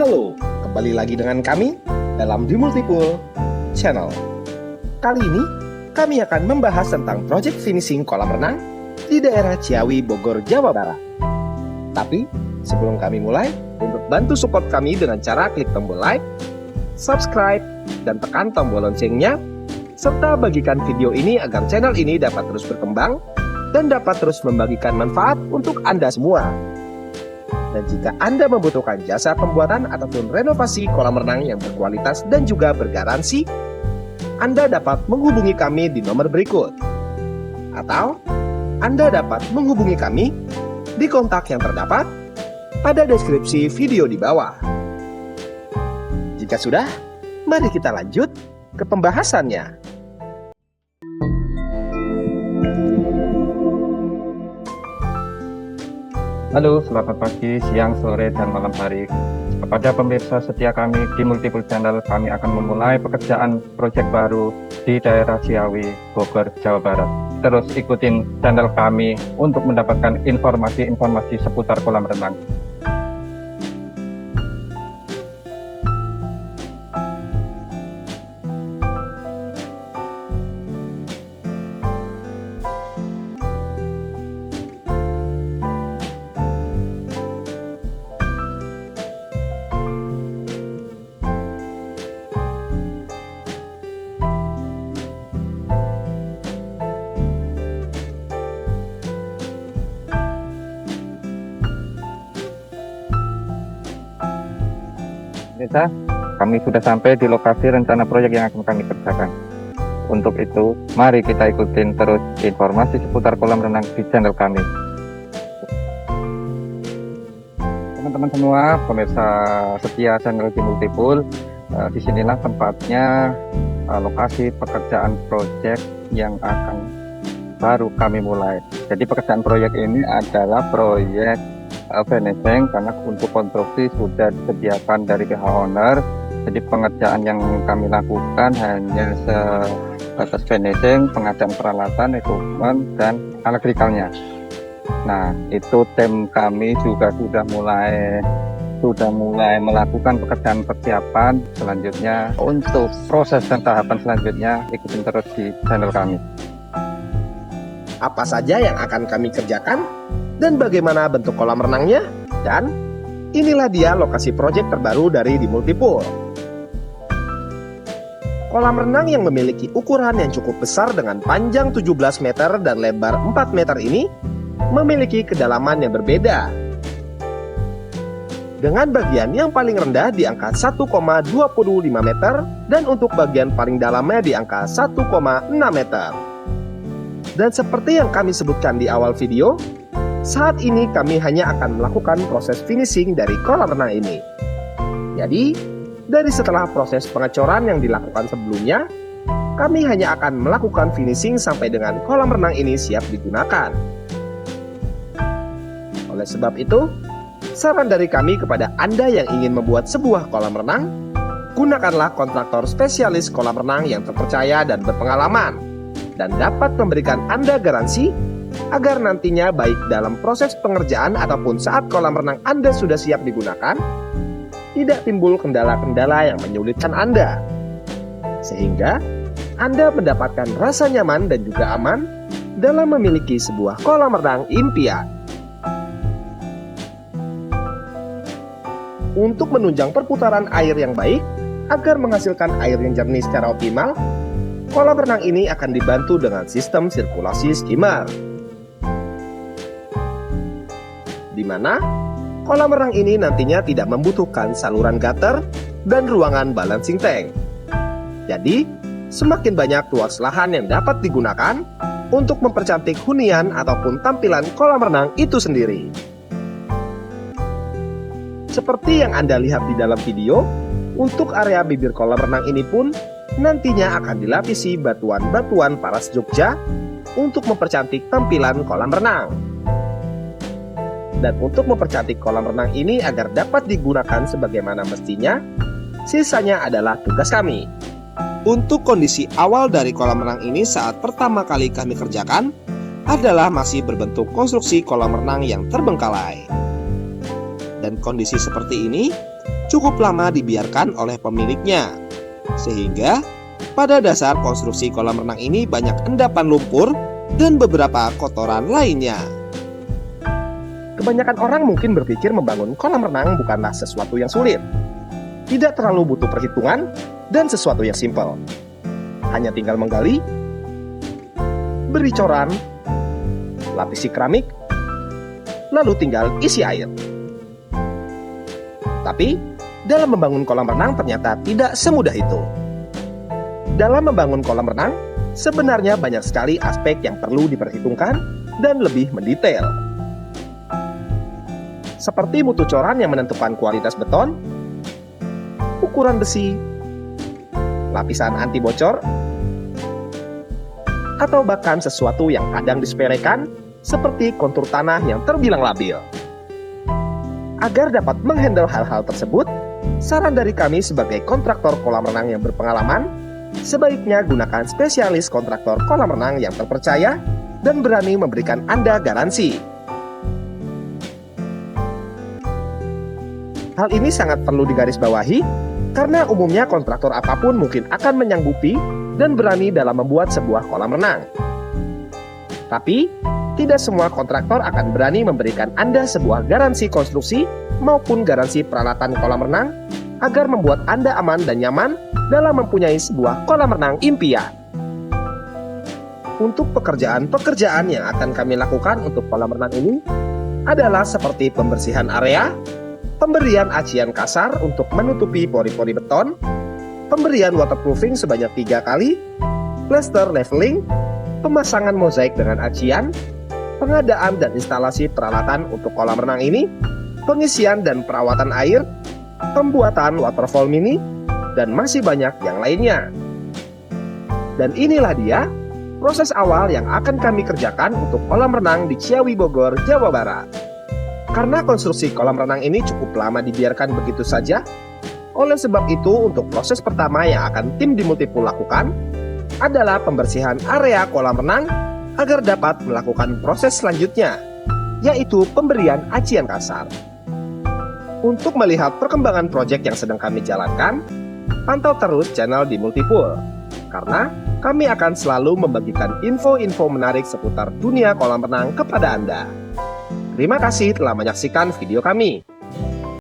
Halo, kembali lagi dengan kami dalam The Multipool Channel. Kali ini, kami akan membahas tentang proyek finishing kolam renang di daerah Ciawi, Bogor, Jawa Barat. Tapi, sebelum kami mulai, untuk bantu support kami dengan cara klik tombol like, subscribe, dan tekan tombol loncengnya, serta bagikan video ini agar channel ini dapat terus berkembang dan dapat terus membagikan manfaat untuk Anda semua. Dan jika Anda membutuhkan jasa pembuatan ataupun renovasi kolam renang yang berkualitas dan juga bergaransi, Anda dapat menghubungi kami di nomor berikut. Atau, Anda dapat menghubungi kami di kontak yang terdapat pada deskripsi video di bawah. Jika sudah, mari kita lanjut ke pembahasannya. Halo, selamat pagi, siang, sore, dan malam hari. Kepada pemirsa setia kami di Multipool Channel, kami akan memulai pekerjaan proyek baru di daerah Ciawi, Bogor, Jawa Barat. Terus ikutin channel kami untuk mendapatkan informasi-informasi seputar kolam renang. Pemirsa, kami sudah sampai di lokasi rencana proyek yang akan kami kerjakan. Untuk itu, mari kita ikutin terus informasi seputar kolam renang di channel kami. Teman-teman semua, pemirsa setia channel di Multipool, disinilah tempatnya lokasi pekerjaan proyek yang akan baru kami mulai. Jadi pekerjaan proyek ini adalah proyek finishing, karena untuk konstruksi sudah disediakan dari pihak owner. Jadi pengerjaan yang kami lakukan hanya sebatas finishing, pengadaan peralatan, equipment, dan elektrikalnya. Nah, itu tim kami juga sudah mulai melakukan pekerjaan persiapan. Selanjutnya untuk proses dan tahapan selanjutnya ikutin terus di channel kami. Apa saja yang akan kami kerjakan dan bagaimana bentuk kolam renangnya? Dan inilah dia lokasi proyek terbaru dari The Multipool. Kolam renang yang memiliki ukuran yang cukup besar dengan panjang 17 meter dan lebar 4 meter ini memiliki kedalaman yang berbeda. Dengan bagian yang paling rendah di angka 1,25 meter dan untuk bagian paling dalamnya di angka 1,6 meter. Dan seperti yang kami sebutkan di awal video, saat ini kami hanya akan melakukan proses finishing dari kolam renang ini. Jadi, dari setelah proses pengecoran yang dilakukan sebelumnya, kami hanya akan melakukan finishing sampai dengan kolam renang ini siap digunakan. Oleh sebab itu, saran dari kami kepada Anda yang ingin membuat sebuah kolam renang, gunakanlah kontraktor spesialis kolam renang yang terpercaya dan berpengalaman, dan dapat memberikan Anda garansi agar nantinya baik dalam proses pengerjaan ataupun saat kolam renang Anda sudah siap digunakan, tidak timbul kendala-kendala yang menyulitkan Anda. Sehingga Anda mendapatkan rasa nyaman dan juga aman dalam memiliki sebuah kolam renang impian. Untuk menunjang perputaran air yang baik, agar menghasilkan air yang jernih secara optimal, kolam renang ini akan dibantu dengan sistem sirkulasi skimmer, di mana kolam renang ini nantinya tidak membutuhkan saluran gutter dan ruangan balancing tank. Jadi, semakin banyak luas lahan yang dapat digunakan untuk mempercantik hunian ataupun tampilan kolam renang itu sendiri. Seperti yang Anda lihat di dalam video, untuk area bibir kolam renang ini pun nantinya akan dilapisi batuan-batuan paras Jogja untuk mempercantik tampilan kolam renang. Dan untuk mempercantik kolam renang ini agar dapat digunakan sebagaimana mestinya, sisanya adalah tugas kami. Untuk kondisi awal dari kolam renang ini saat pertama kali kami kerjakan adalah masih berbentuk konstruksi kolam renang yang terbengkalai. dan kondisi seperti ini cukup lama dibiarkan oleh pemiliknya. Sehingga pada dasar konstruksi kolam renang ini banyak endapan lumpur dan beberapa kotoran lainnya. Kebanyakan orang mungkin berpikir membangun kolam renang bukanlah sesuatu yang sulit. Tidak terlalu butuh perhitungan dan sesuatu yang simpel. Hanya tinggal menggali, beri coran, lapisi keramik, lalu tinggal isi air. Tapi, dalam membangun kolam renang ternyata tidak semudah itu. Dalam membangun kolam renang, sebenarnya banyak sekali aspek yang perlu diperhitungkan dan lebih mendetail. Seperti mutu coran yang menentukan kualitas beton, ukuran besi, lapisan anti bocor, atau bahkan sesuatu yang kadang disepelekan seperti kontur tanah yang terbilang labil. Agar dapat menghandle hal-hal tersebut, saran dari kami sebagai kontraktor kolam renang yang berpengalaman, sebaiknya gunakan spesialis kontraktor kolam renang yang terpercaya dan berani memberikan Anda garansi. Hal ini sangat perlu digarisbawahi karena umumnya kontraktor apapun mungkin akan menyanggupi dan berani dalam membuat sebuah kolam renang. Tapi, tidak semua kontraktor akan berani memberikan Anda sebuah garansi konstruksi maupun garansi peralatan kolam renang agar membuat Anda aman dan nyaman dalam mempunyai sebuah kolam renang impian. Untuk pekerjaan-pekerjaan yang akan kami lakukan untuk kolam renang ini adalah seperti pembersihan area, pemberian acian kasar untuk menutupi pori-pori beton, pemberian waterproofing sebanyak 3 kali, plaster leveling, pemasangan mozaik dengan acian, pengadaan dan instalasi peralatan untuk kolam renang ini, pengisian dan perawatan air, pembuatan waterfall mini, dan masih banyak yang lainnya. Dan inilah dia proses awal yang akan kami kerjakan untuk kolam renang di Ciawi Bogor, Jawa Barat. Karena konstruksi kolam renang ini cukup lama dibiarkan begitu saja, oleh sebab itu untuk proses pertama yang akan tim di Multipool lakukan adalah pembersihan area kolam renang agar dapat melakukan proses selanjutnya, yaitu pemberian acian kasar. Untuk melihat perkembangan proyek yang sedang kami jalankan, pantau terus channel di Multipool, karena kami akan selalu membagikan info-info menarik seputar dunia kolam renang kepada Anda. Terima kasih telah menyaksikan video kami.